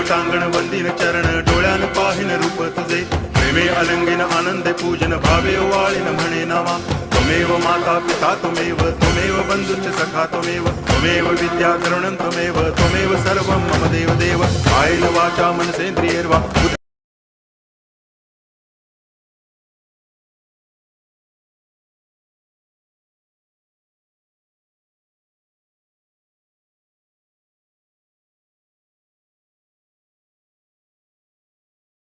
टांगण वंदिन चरण डोळ्यान पाहिन रूप तुझे प्रेमे अलंगिन आनंदे पूजन भावे वाळीन म्हणे नावा त्वमेव माता पिता त्वमेव बंधुश्च सखा त्वमेव विद्या द्रवणं त्वमेव सर्वं मम देव कायेन वाचा मनसेन्द्रियैर्वा